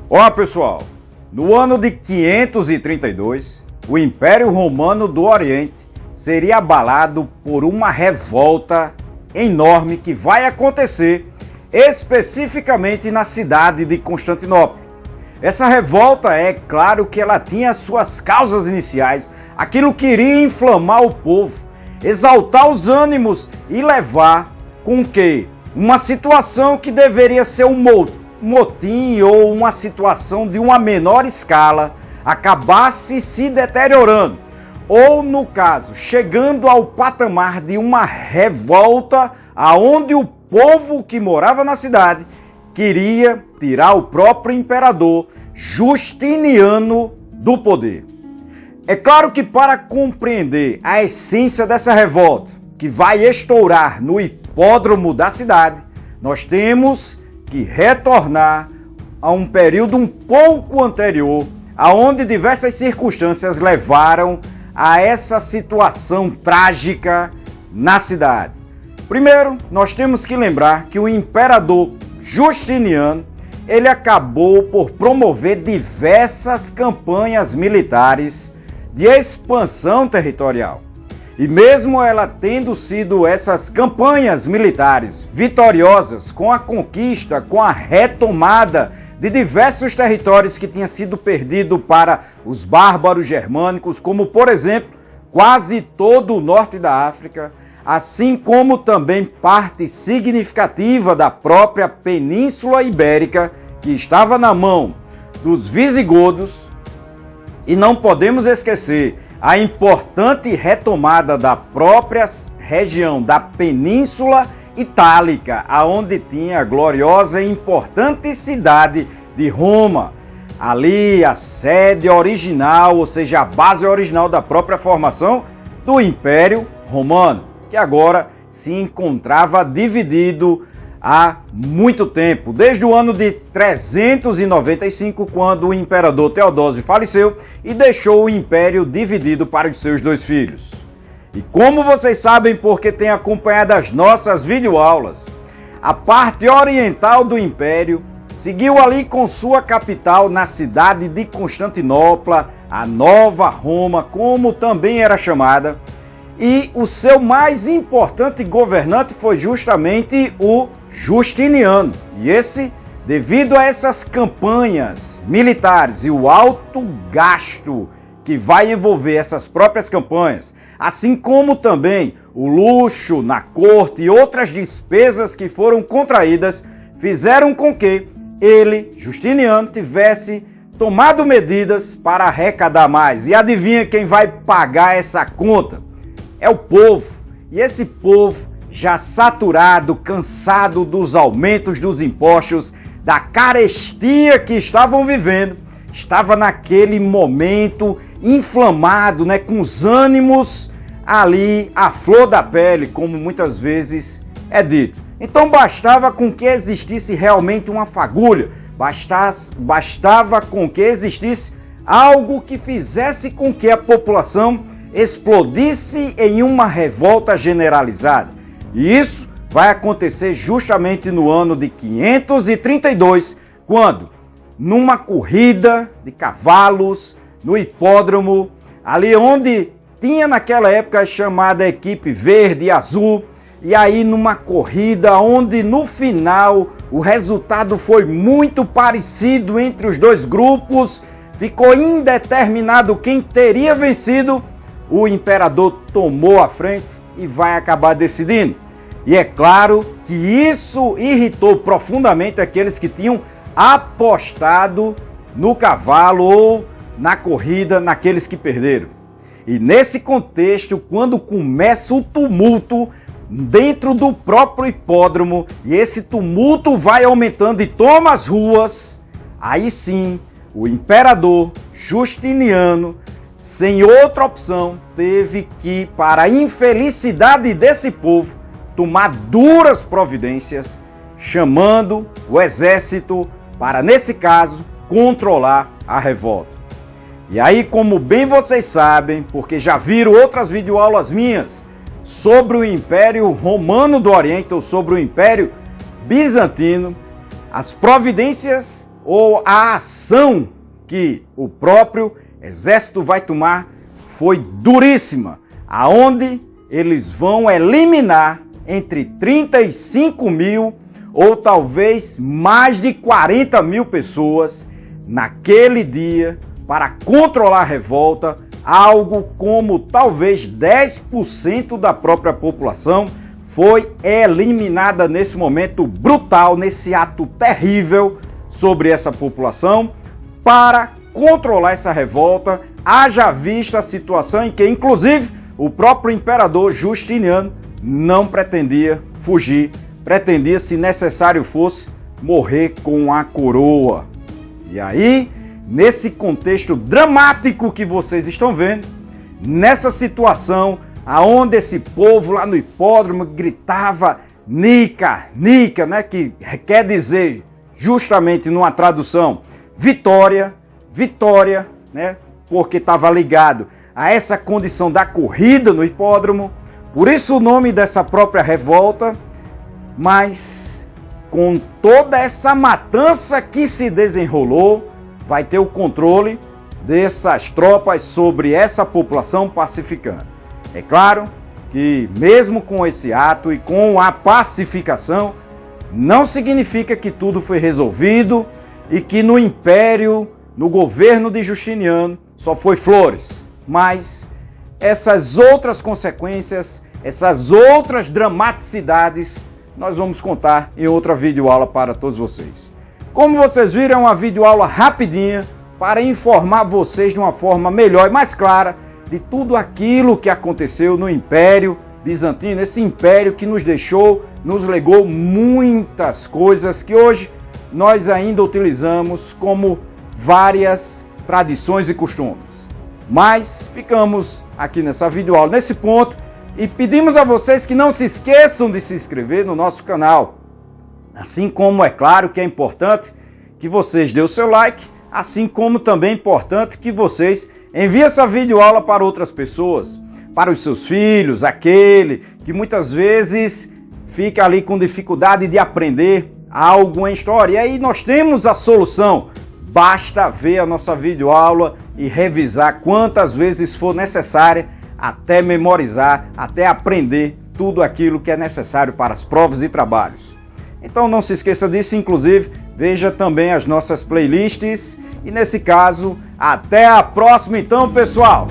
Olá pessoal, no ano de 532, o Império Romano do Oriente seria abalado por uma revolta enorme que vai acontecer especificamente na cidade de Constantinopla. Essa revolta, é claro que ela tinha suas causas iniciais, aquilo que iria inflamar o povo, exaltar os ânimos e levar com que uma situação que deveria ser um motim ou uma situação de uma menor escala acabasse se deteriorando, ou no caso, chegando ao patamar de uma revolta aonde o povo que morava na cidade queria tirar o próprio imperador Justiniano do poder. É claro que para compreender a essência dessa revolta, que vai estourar no hipódromo da cidade, nós temos que retornar a um período um pouco anterior, aonde diversas circunstâncias levaram a essa situação trágica na cidade. Primeiro, nós temos que lembrar que o imperador Justiniano, ele acabou por promover diversas campanhas militares de expansão territorial. E mesmo ela tendo sido essas campanhas militares vitoriosas com a conquista, com a retomada de diversos territórios que tinham sido perdidos para os bárbaros germânicos, como por exemplo, quase todo o norte da África, assim como também parte significativa da própria Península Ibérica, que estava na mão dos visigodos. E não podemos esquecer a importante retomada da própria região da Península Itálica, aonde tinha a gloriosa e importante cidade de Roma. Ali a sede original, ou seja, a base original da própria formação do Império Romano, que agora se encontrava dividido há muito tempo, desde o ano de 395, quando o imperador Teodósio faleceu e deixou o império dividido para os seus dois filhos. E como vocês sabem, porque têm acompanhado as nossas videoaulas, a parte oriental do império seguiu ali com sua capital na cidade de Constantinopla, a Nova Roma, como também era chamada, e o seu mais importante governante foi justamente o Justiniano. E esse, devido a essas campanhas militares e o alto gasto que vai envolver essas próprias campanhas, assim como também o luxo na corte e outras despesas que foram contraídas, fizeram com que ele, Justiniano, tivesse tomado medidas para arrecadar mais. E adivinha quem vai pagar essa conta? É o povo. E esse povo, já saturado, cansado dos aumentos dos impostos, da carestia que estavam vivendo, estava naquele momento inflamado, com os ânimos ali à flor da pele, como muitas vezes é dito. Então bastava com que existisse realmente uma fagulha, bastava com que existisse algo que fizesse com que a população explodisse em uma revolta generalizada. E isso vai acontecer justamente no ano de 532, quando, numa corrida de cavalos, no hipódromo, ali onde tinha naquela época a chamada equipe verde e azul, e aí numa corrida onde no final o resultado foi muito parecido entre os dois grupos, ficou indeterminado quem teria vencido, o imperador tomou a frente e vai acabar decidindo. E é claro que isso irritou profundamente aqueles que tinham apostado no cavalo ou na corrida, naqueles que perderam. E nesse contexto, quando começa o tumulto dentro do próprio hipódromo, e esse tumulto vai aumentando e toma as ruas, aí sim, o imperador Justiniano, sem outra opção, teve que, para a infelicidade desse povo, tomar duras providências, chamando o exército para, nesse caso, controlar a revolta. E aí, como bem vocês sabem, porque já viram outras videoaulas minhas sobre o Império Romano do Oriente ou sobre o Império Bizantino, as providências ou a ação que o próprio exército vai tomar foi duríssima, aonde eles vão eliminar entre 35 mil ou talvez mais de 40 mil pessoas naquele dia para controlar a revolta, algo como talvez 10% da própria população foi eliminada nesse momento brutal, nesse ato terrível sobre essa população para controlar essa revolta, haja vista a situação em que, inclusive, o próprio imperador Justiniano não pretendia fugir, pretendia, se necessário fosse, morrer com a coroa. E aí, nesse contexto dramático que vocês estão vendo, nessa situação aonde esse povo lá no hipódromo gritava Nica, Nica, né, que quer dizer justamente numa tradução vitória, vitória, né, porque estava ligado a essa condição da corrida no hipódromo, por isso o nome dessa própria revolta, mas com toda essa matança que se desenrolou, vai ter o controle dessas tropas sobre essa população pacificana. É claro que mesmo com esse ato e com a pacificação, não significa que tudo foi resolvido e que no Império, no governo de Justiniano, só foi flores. Mas essas outras consequências, essas outras dramaticidades, nós vamos contar em outra videoaula para todos vocês. Como vocês viram, é uma videoaula rapidinha para informar vocês de uma forma melhor e mais clara de tudo aquilo que aconteceu no Império Bizantino, esse império que nos deixou, nos legou muitas coisas que hoje nós ainda utilizamos como várias tradições e costumes. Mas ficamos aqui nessa videoaula, nesse ponto, e pedimos a vocês que não se esqueçam de se inscrever no nosso canal. Assim como é claro que é importante que vocês dêem o seu like, assim como também é importante que vocês enviem essa videoaula para outras pessoas, para os seus filhos, aquele que muitas vezes fica ali com dificuldade de aprender algo em história. E aí nós temos a solução. Basta ver a nossa videoaula e revisar quantas vezes for necessária, até memorizar, até aprender tudo aquilo que é necessário para as provas e trabalhos. Então não se esqueça disso, inclusive veja também as nossas playlists e nesse caso, até a próxima então, pessoal!